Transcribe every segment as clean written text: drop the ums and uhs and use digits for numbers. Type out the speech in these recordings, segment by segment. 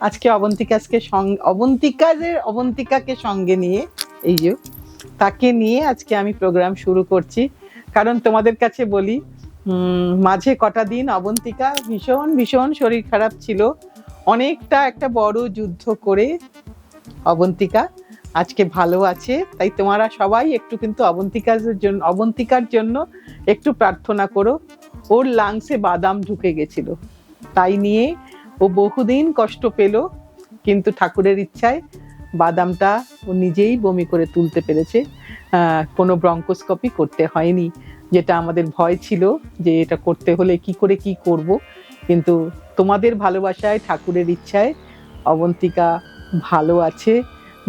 আজকে অবন্তিকাকে সঙ্গে নিয়ে এই যে তাকে নিয়ে আজকে আমি প্রোগ্রাম শুরু করছি। কারণ তোমাদের কাছে বলি, মাঝে কটা দিন অবন্তিকা ভীষণ ভীষণ শরীর খারাপ ছিল। অনেকটা একটা বড় যুদ্ধ করে অবন্তিকা আজকে ভালো আছে। তাই তোমরা সবাই একটু কিন্তু অবন্তিকার জন্য একটু প্রার্থনা করো। ওর লাংসে বাদাম ঢুকে গেছিল, তাই নিয়ে ও বহুদিন কষ্ট পেল, কিন্তু ঠাকুরের ইচ্ছায় বাদামটা ও নিজেই বমি করে তুলতে পেরেছে। কোনো ব্রঙ্কোস্কোপি করতে হয়নি, যেটা আমাদের ভয় ছিল যে এটা করতে হলে কি করে কি করব। কিন্তু তোমাদের ভালোবাসায়, ঠাকুরের ইচ্ছায় অবন্তিকা ভালো আছে।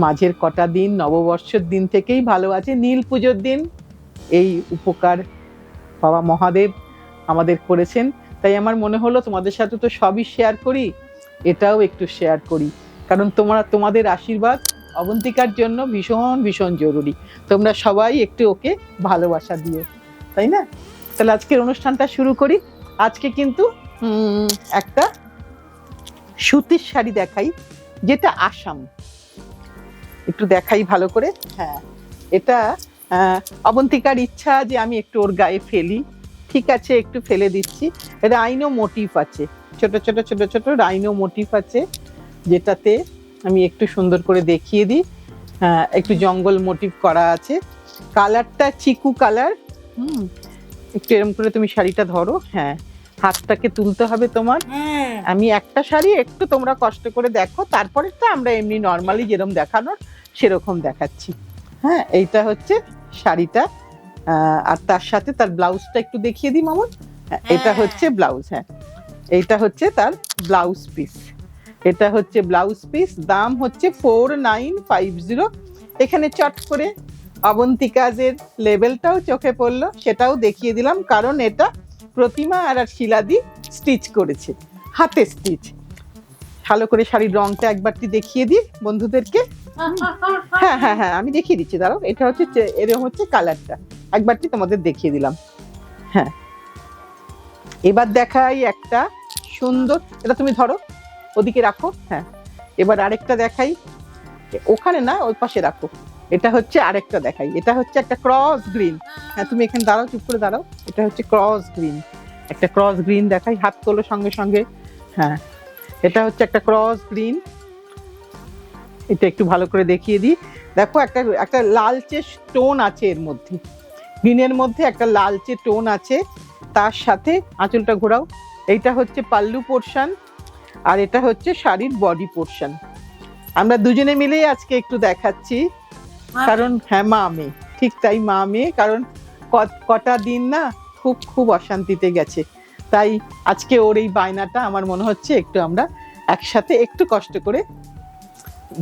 মাঝের কটা দিন নববর্ষের দিন থেকেই ভালো আছে। নীল পুজোর দিন এই উপকার বাবা মহাদেব আমাদের করেছেন। তাই আমার মনে হলো তোমাদের সাথে তো সবই শেয়ার করি, এটাও একটু শেয়ার করি। কারণ তোমাদের আশীর্বাদ অবন্তিকার জন্য ভীষণ ভীষণ জরুরি। তোমরা সবাই একটু ওকে ভালোবাসা দিও, তাই না? তাহলে আজকের অনুষ্ঠানটা শুরু করি। আজকে কিন্তু একটা সুতির শাড়ি দেখাই, যেটা আসাম। একটু দেখাই ভালো করে। হ্যাঁ, এটা অবন্তিকার ইচ্ছা যে আমি একটু ওর গায়ে ফেলি। ঠিক আছে, একটু ফেলে দিচ্ছি। রাইনো মোটিভ আছে, ছোট ছোট ছোট ছোট রাইনো মোটিভ আছে, যেটাতে আমি একটু সুন্দর করে দেখিয়ে দিই। একটু জঙ্গল মোটিভ করা আছে। কালারটা চিকু কালার। একটু এরকম করে তুমি শাড়িটা ধরো। হ্যাঁ, হাতটাকে তুলতে হবে তোমার। আমি একটা শাড়ি একটু তোমরা কষ্ট করে দেখো, তারপরে তো আমরা এমনি নর্মালি যেরকম দেখানোর সেরকম দেখাচ্ছি। হ্যাঁ, এইটা হচ্ছে শাড়িটা। আর তার সাথে তার ব্লাউজটা একটু দেখিয়ে দিই মামুন। এটা হচ্ছে ব্লাউজ। হ্যাঁ, এইটা হচ্ছে তার ব্লাউজ পিস। এটা হচ্ছে ব্লাউজ পিস। দাম হচ্ছে 4950। এখানে চট করে অবন্তিকাজের লেবেলটাও চোখে পড়লো, সেটাও দেখিয়ে দিলাম। কারণ এটা প্রতিমা আর শিলাদি স্টিচ করেছে, হাতে স্টিচ। ভালো করে শাড়ির রংটা একবারটি দেখিয়ে দিই বন্ধুদেরকে। হ্যাঁ হ্যাঁ হ্যাঁ, আমি দেখিয়ে দিচ্ছি, দাঁড়াও। এটা হচ্ছে এরকম হচ্ছে কালারটা, একবারটি তোমাদের দেখিয়ে দিলাম। হ্যাঁ, এবার দেখাই একটা সুন্দর। এটা তুমি ধরো, ওদিকে রাখো। হ্যাঁ, এবার আরেকটা দেখাই। ওখানে না, ওই পাশে রাখো। এটা হচ্ছে আরেকটা দেখাই। এটা হচ্ছে একটা ক্রস গ্রিন। হ্যাঁ, তুমি এখানে দাঁড়াও, চুপ করে দাঁড়াও। এটা হচ্ছে ক্রস গ্রিন। একটা ক্রস গ্রিন দেখাই, হাত তোলো সঙ্গে সঙ্গে। হ্যাঁ, এটা হচ্ছে একটা ক্রস গ্রিন। এটা একটু ভালো করে দেখিয়ে দিই। দেখো, একটা লালচে টোন আছে এর মধ্যে, গ্রিনের মধ্যে একটা লালচে টোন আছে। তার সাথে আঁচলটা ঘোরাও। এইটা হচ্ছে পাল্লু পোর্শন, আর এটা হচ্ছে শাড়ির বডি পোর্শন। আমরা দুজনে মিলেই আজকে একটু দেখাচ্ছি। কারণ হ্যাঁ, মা মেয়ে, ঠিক তাই, মা মেয়ে। কারণ কটা দিন না খুব খুব অশান্তিতে গেছে। তাই আজকে ওর এই বায়নাটা আমার মনে হচ্ছে একটু আমরা একসাথে একটু কষ্ট করে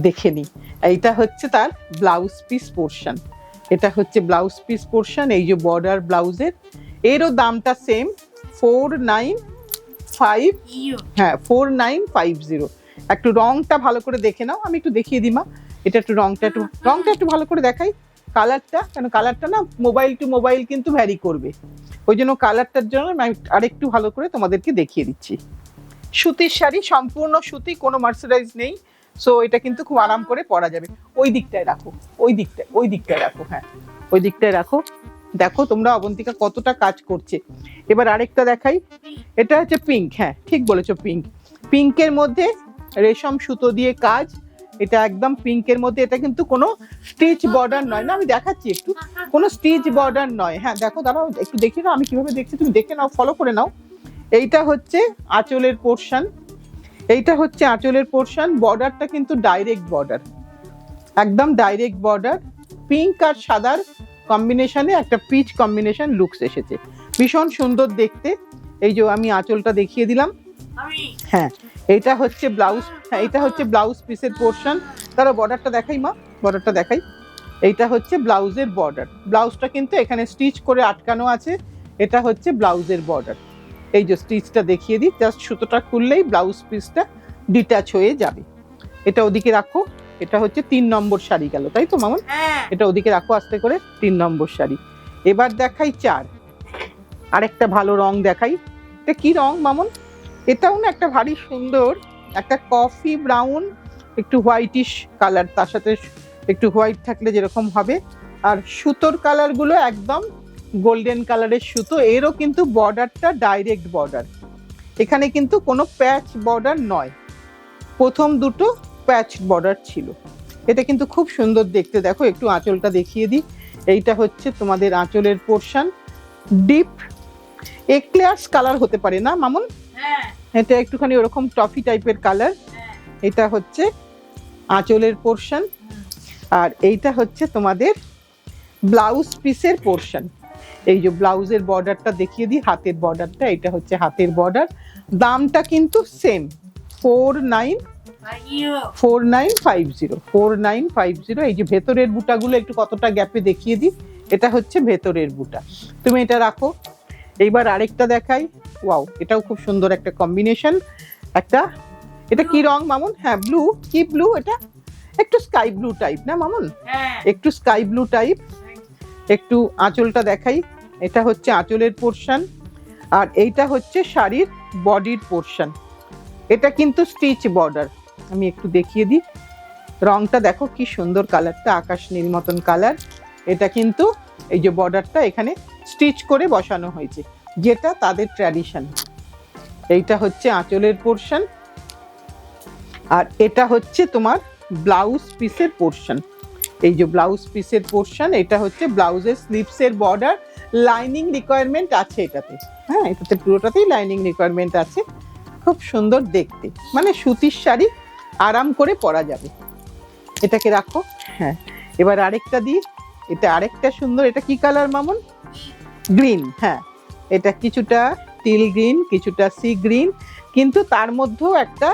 দেখে নিই। এইটা হচ্ছে তার ব্লাউজ পিস পোর্শন। এটা হচ্ছে ব্লাউজ পিস পোর্শন। এই যে বর্ডার ব্লাউজের, এরও দামটা সেম 4950। হ্যাঁ, 4950। একটু রংটা ভালো করে দেখে নাও। আমি একটু দেখিয়ে দিই মা। এটা একটু রংটা একটু ভালো করে দেখাই। কালারটা, কেন কালারটা না মোবাইল টু মোবাইল কিন্তু ভ্যারি করবে, ওই জন্য কালারটার জন্য আমি আরেকটু ভালো করে তোমাদেরকে দেখিয়ে দিচ্ছি। সুতির শাড়ি, সম্পূর্ণ সুতি, কোনো মার্সারাইজ নেই। সো এটা কিন্তু খুব আরাম করে পরা যাবে। ওই দিকটায় রাখো, ওই দিকটায় রাখো। হ্যাঁ, ওই দিকটায় রাখো। দেখো তোমরা অবন্তিকা কতটা কাজ করছে। এবার আরেকটা দেখাই। এটা হচ্ছে পিঙ্ক। হ্যাঁ, ঠিক বলেছো, পিঙ্ক। পিঙ্কের মধ্যে রেশম সুতো দিয়ে কাজ। এটা একদম পিঙ্কের মধ্যে। এটা কিন্তু কোনো স্টিচ বর্ডার নয় না, আমি দেখাচ্ছি একটু। কোনো স্টিচ বর্ডার নয়। হ্যাঁ, দেখো, দাঁড়াও একটু দেখে নাও আমি কিভাবে দেখছি, তুমি দেখে নাও, ফলো করে নাও। এইটা হচ্ছে আঁচলের পোর্শন। এইটা হচ্ছে আঁচলের পোর্শন। বর্ডারটা কিন্তু ডাইরেক্ট বর্ডার, একদম ডাইরেক্ট বর্ডার। পিঙ্ক আর সাদার কম্বিনেশনে একটা পিচ কম্বিনেশন লুকস এসেছে, ভীষণ সুন্দর দেখতে। এই যে আমি আঁচলটা দেখিয়ে দিলাম। হ্যাঁ, এইটা হচ্ছে ব্লাউজ। হ্যাঁ, এটা হচ্ছে ব্লাউজ পিসের পোর্শন। তারা বর্ডারটা দেখাই মা, বর্ডারটা দেখাই। এইটা হচ্ছে ব্লাউজের বর্ডার। ব্লাউজটা কিন্তু এখানে স্টিচ করে আটকানো আছে। এটা হচ্ছে ব্লাউজের বর্ডার। এই যে স্টিচটা দেখিয়ে দিই, জাস্ট সুতোটা খুললেই ব্লাউজ পিসটা ডিটাচ হয়ে যাবে। এটা ওদিকে রাখো। এটা হচ্ছে 3 নম্বর শাড়ি গেল, তাই তো মামুন? এটা ওদিকে রাখো আস্তে করে, 3 নম্বর শাড়ি। এবার দেখাই 4, আরেকটা ভালো রং দেখাই। এটা কি রং মামুন? এটাও না একটা ভারী সুন্দর, একটা কফি ব্রাউন, একটু হোয়াইটিশ কালার, তার সাথে একটু হোয়াইট থাকলে যেরকম হবে। আর সুতোর কালার গুলো একদম গোল্ডেন কালারের সুতো। এরও কিন্তু বর্ডারটা ডাইরেক্ট বর্ডার, এখানে কিন্তু কোনো প্যাচ বর্ডার নয়। প্রথম দুটো প্যাচ বর্ডার ছিল। এটা কিন্তু খুব সুন্দর দেখতে। দেখো একটু আঁচলটা দেখিয়ে দিই। এইটা হচ্ছে তোমাদের আঁচলের পোর্শন। ডিপ এক্লেয়ার্স কালার হতে পারে না মামুন? এটা একটুখানি ওরকম টফি টাইপের কালার। এটা হচ্ছে আঁচলের পোর্শন। আর এইটা হচ্ছে তোমাদের ব্লাউজ পিসের পোর্শন। এই যে ব্লাউজের বর্ডারটা দেখিয়ে দিই, হাতের বর্ডারটা, এটা হচ্ছে হাতের বর্ডার। দামটা কিন্তু সেম, 4950। এই যে ভেতরের বুটাগুলো একটু কতটা গ্যাপে দেখিয়ে দিই। এটা হচ্ছে ভেতরের বুটা, তুমি এটা রাখো। এইবার আরেকটা দেখাই। ওয়াও, এটাও খুব সুন্দর একটা কম্বিনেশন। একটা, এটা কি রং মামুন? হ্যাঁ ব্লু। কি ব্লু এটা? একটু স্কাই ব্লু টাইপ না মামুন? একটু স্কাই ব্লু টাইপ। একটু আঁচলটা দেখাই। এটা হচ্ছে আঁচলের পোর্শন। আর এইটা হচ্ছে শাড়ির বডির পোর্শন। এটা কিন্তু স্টিচ বর্ডার। আমি একটু দেখিয়ে দিই, রংটা দেখো কি সুন্দর, কালারটা আকাশ নীল মতন কালার। এটা কিন্তু এই যে বর্ডারটা এখানে স্টিচ করে বসানো হয়েছে, যেটা তাদের ট্র্যাডিশন। এইটা হচ্ছে আঁচলের পোর্শন। আর এটা হচ্ছে তোমার ব্লাউজ পিসের পোর্শন। এই যে ব্লাউজ পিসের পোর্শন, এটা হচ্ছে ব্লাউজের স্লিভসের বর্ডার। লাইনিং রিকোয়ারমেন্ট আছে এটাতে, হ্যাঁ এটাতে পুরোটাতেই লাইনিং রিকোয়ারমেন্ট আছে। খুব সুন্দর দেখতে, মানে সুতির শাড়ি, আরাম করে পরা যাবে। এটাকে রাখো। হ্যাঁ, এবার আরেকটা দিই। এটা আরেকটা সুন্দর। এটা কি কালার মামুন? গ্রিন। হ্যাঁ, এটা কিছুটা টিল গ্রিন, কিছুটা সি গ্রিন, কিন্তু তার মধ্যেও একটা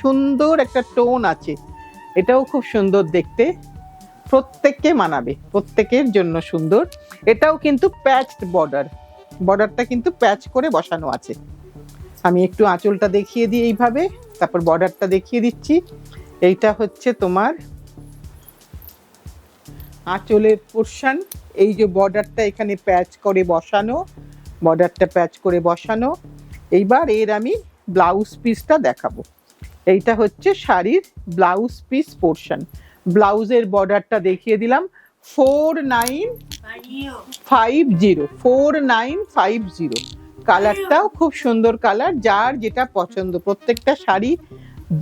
সুন্দর একটা টোন আছে। এটাও খুব সুন্দর দেখতে, প্রত্যেককে মানাবে, প্রত্যেকের জন্য সুন্দর। এটাও কিন্তু প্যাচড বর্ডার, বর্ডারটা কিন্তু প্যাচ করে বসানো আছে। আমি একটু আঁচলটা দেখিয়ে দিই এইভাবে, তারপর বর্ডারটা দেখিয়ে দিচ্ছি। এইটা হচ্ছে তোমার আঁচলের পোর্শন। এই যে বর্ডারটা এখানে প্যাচ করে বসানো, বর্ডারটা প্যাচ করে বসানো। এইবার এর আমি ব্লাউজ পিসটা দেখাবো। এইটা হচ্ছে শাড়ির ব্লাউজ পিস পোর্শন। ব্লাউজের বর্ডারটা দেখিয়ে দিলাম। 4950। কালারটাও খুব সুন্দর কালার, যার যেটা পছন্দ। প্রত্যেকটা শাড়ি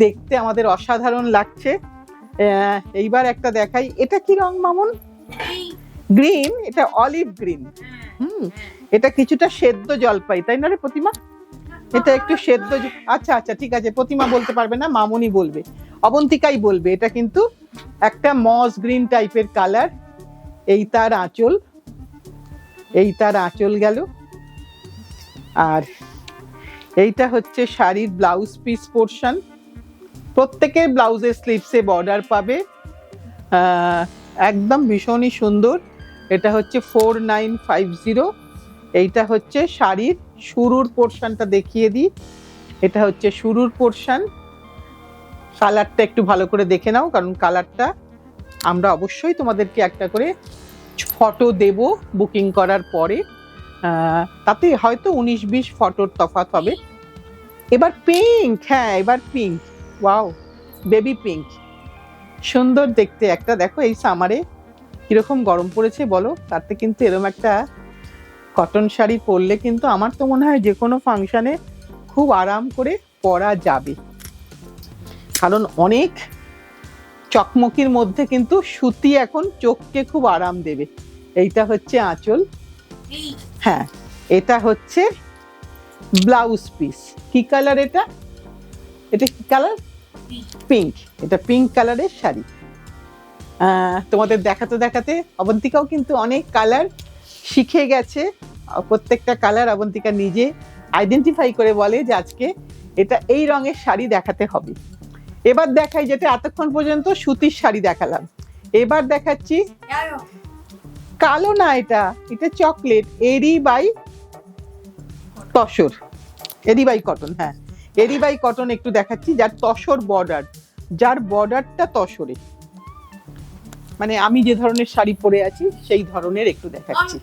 দেখতে আমাদের অসাধারণ লাগছে। এইবার একটা দেখাই। এটা কি রং মামুন? গ্রিন। এটা অলিভ গ্রিন। এটা কিছুটা সেদ্ধ জলপাই, তাই না রে প্রতিমা? এটা একটু সেদ্ধ। আচ্ছা আচ্ছা ঠিক আছে, প্রতিমা বলতে পারবে না, মামুনি বলবে, অবন্তিকাই বলবে। এটা কিন্তু একটা মস গ্রিন টাইপের কালার। এই তার আঁচল, এই তার আঁচল গেল। আর এইটা হচ্ছে শাড়ির ব্লাউজ পিস পোর্শন। প্রত্যেকের ব্লাউজের স্লিভসে বর্ডার পাবে, একদম ভীষণই সুন্দর। এটা হচ্ছে 4950। এইটা হচ্ছে শাড়ির শুরুর পোর্শনটা দেখিয়ে দিই। এটা হচ্ছে শুরুর পোর্শন। কালারটা একটু ভালো করে দেখে নাও, কারণ কালারটা আমরা অবশ্যই তোমাদেরকে একটা করে ফটো দেব বুকিং করার পরে। তাতে হয়তো 19-20 ফটোর তফাৎ হবে। এবার পিঙ্ক। হ্যাঁ, এবার পিঙ্ক। ওয়াও, বেবি পিঙ্ক, সুন্দর দেখতে একটা। দেখো এই সামারে কিরকম গরম পড়েছে বলো, তাতে কিন্তু এরকম একটা কটন শাড়ি পরলে কিন্তু আমার তো মনে হয় যে কোনো ফাংশনে খুব আরাম করে পরা যাবে। কারণ অনেক চকমকির মধ্যে কিন্তু সুতি এখন চোখকে খুব আরাম দেবে। এইটা হচ্ছে আঁচল। হ্যাঁ, এটা হচ্ছে ব্লাউজ পিস। কি কালার এটা? এটা কি কালার? পিঙ্ক। এটা পিঙ্ক কালারের শাড়ি। তোমাদের দেখাতে দেখাতে অবন্তিকাও কিন্তু অনেক কালার শিখে গেছে। প্রত্যেকটা কালার অবন্তিকা নিজে আইডেন্টিফাই করে বলে যে আজকে এটা এই রঙের শাড়ি দেখাতে হবে। এবার দেখাই, যেটা এতক্ষণ পর্যন্ত সুতির শাড়ি দেখালাম, এবার দেখাচ্ছি কালো না, এটা এটা চকলেট। এরি বাই তসর, এরি বাই কটন। হ্যাঁ, এরি বাই কটন একটু দেখাচ্ছি, যার তসর বর্ডার। যার বর্ডারটা তসরে, মানে আমি যে ধরনের শাড়ি পরে আছি সেই ধরনের একটু দেখাচ্ছি।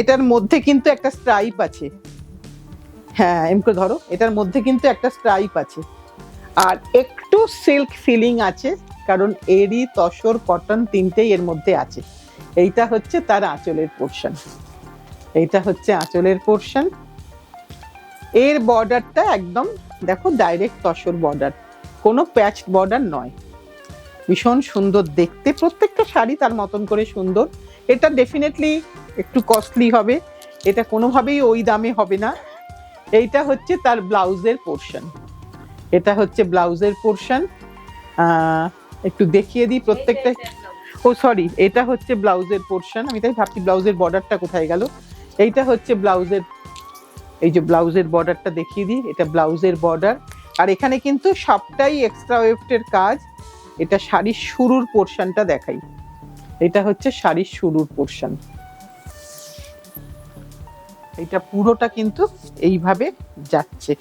এটার মধ্যে কিন্তু একটা স্ট্রাইপ আছে, হ্যাঁ এমকে ধরো, এটার মধ্যে কিন্তু একটা স্ট্রাইপ আছে, আর একটু সিল্ক ফিলিং আছে, কারণ এরি, তসর, কটন তিনটেই এর মধ্যে আছে। এইটা হচ্ছে তার আঁচলের পোর্শন, এইটা হচ্ছে আঁচলের পোর্শন। এর বর্ডারটা একদম দেখো ডাইরেক্ট তসর বর্ডার, কোনো প্যাচ বর্ডার নয়। ভীষণ সুন্দর দেখতে, প্রত্যেকটা শাড়ি তার মতন করে সুন্দর। এটা ডেফিনেটলি একটু কস্টলি হবে, এটা কোনোভাবেই ওই দামে হবে না। এইটা হচ্ছে তার ব্লাউজের পোর্শন, এটা হচ্ছে ব্লাউজের পোর্শন। একটু দেখিয়ে দিই প্রত্যেকটা। ও সরি, এটা হচ্ছে ব্লাউজের পোর্শন, আমি তাই ভাবছি ব্লাউজের বর্ডারটা কোথায় গেল। এইটা হচ্ছে ব্লাউজের, এই যে ব্লাউজের বর্ডারটা দেখিয়ে দিই, এটা ব্লাউজের বর্ডার। আর এখানে কিন্তু সবটাই এক্সট্রা ওয়েফটের কাজ। এটা শাড়ির শুরুর পোর্শনটা দেখাই, এটা হচ্ছে শাড়ির শুরুর পোর্শন। এটা পুরোটা কিন্তু এইভাবে যাচ্ছে,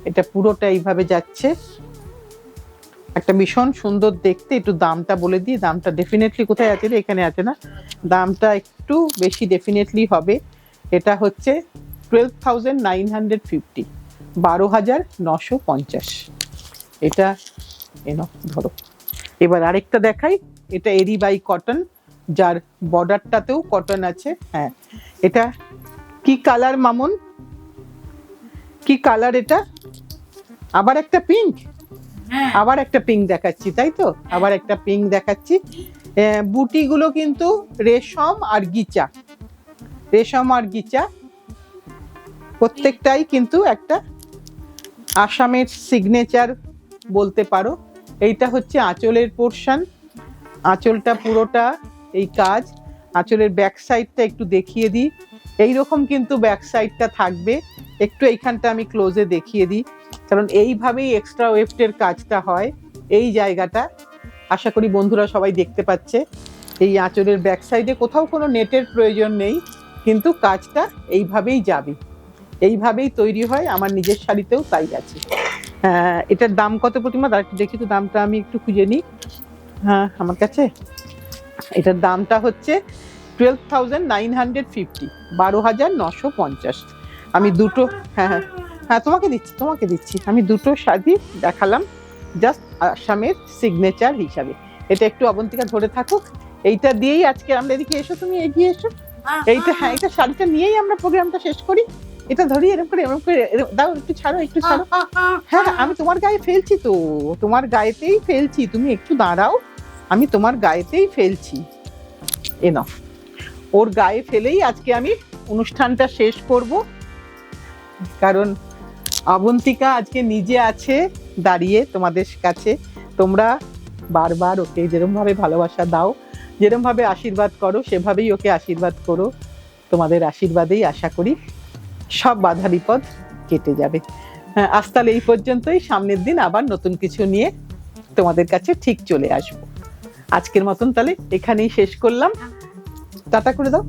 এটা পুরোটা এইভাবে যাচ্ছে। একটা ভীষণ সুন্দর দেখতে। একটু দামটা বলে দিই, দামটা ডেফিনেটলি কোথায় আছে রে, এখানে আছে না, দামটা একটু বেশি ডেফিনেটলি হবে। এটা হচ্ছে 12,950, 12,950। এটা এনো ধরো। এবার আরেকটা দেখাই, এটা এরি বাই কটন, যার বর্ডারটাতেও কটন আছে। হ্যাঁ, এটা কি কালার মামুন, কি কালার এটা? আবার একটা পিঙ্ক, আবার একটা পিঙ্ক দেখাচ্ছি, তাই তো, আবার একটা পিঙ্ক দেখাচ্ছি। বুটিগুলো কিন্তু রেশম আর গিচা, রেশম আর গিচা প্রত্যেকটাই কিন্তু একটা আসামের সিগনেচার বলতে পারো। এইটা হচ্ছে আঁচলের পোর্শন, আঁচলটা পুরোটা এই কাজ। আঁচলের ব্যাক সাইডটা একটু দেখিয়ে দিই, এইরকম কিন্তু ব্যাক সাইডটা থাকবে। একটু এইখানটা আমি ক্লোজে দেখিয়ে দিই, কারণ এইভাবেই এক্সট্রা ওয়েফটের কাজটা হয় এই জায়গাটা। আশা করি বন্ধুরা সবাই দেখতে পাচ্ছে। এই আঁচলের ব্যাক সাইডে কোথাও কোনো নেটের প্রয়োজন নেই, কিন্তু কাজটা এইভাবেই যাবে, এইভাবেই তৈরি হয়। আমার নিজের শাড়িতেও তাই আছে। এটার দাম কত প্রতিমা? আর একটু দেখি তো, দামটা আমি একটু খুঁজে নিই। হ্যাঁ আমার কাছে এটার দামটা হচ্ছে 12,950, 12,950। আমি দুটো, হ্যাঁ হ্যাঁ হ্যাঁ তোমাকে দিচ্ছি, তোমাকে দিচ্ছি। আমি দুটো শাড়ি দেখালাম জাস্ট আসামের সিগনেচার হিসাবে। এটা একটু অবন্তিকা ধরে থাকুক, এইটা দিয়েই আজকে আমরা, এদিকে এসো, তুমি এগিয়ে এসো। এইটা, হ্যাঁ এটা শাড়িটা নিয়েই আমরা প্রোগ্রামটা শেষ করি। এটা ধরি এরকম করে, এরকম করে দাও, একটু ছাড়ো, একটু ছাড়ো। হ্যাঁ আমি তোমার গায়ে ফেলছি তো, তোমার গায়েতেই ফেলছি, তুমি একটু দাঁড়াও, আমি তোমার গায়েতেই ফেলছি। এনো, ওর গায়ে ফেলেই আজকে আমি অনুষ্ঠানটা শেষ করব, কারণ অবন্তিকা আজকে নিজে আছে দাঁড়িয়ে তোমাদের কাছে। তোমরা বারবার ওকে যেরকম ভাবে ভালোবাসা দাও, যেরকম ভাবে আশীর্বাদ করো, সেভাবেই ওকে আশীর্বাদ করো। তোমাদের আশীর্বাদেই আশা করি সব বাধা বিপদ কেটে যাবে। আজ তাহলে এই পর্যন্তই, সামনের দিন আবার নতুন কিছু নিয়ে তোমাদের কাছে ঠিক চলে আসবো। আজকের মতন তাহলে এখানেই শেষ করলাম, টাটা করে দাও।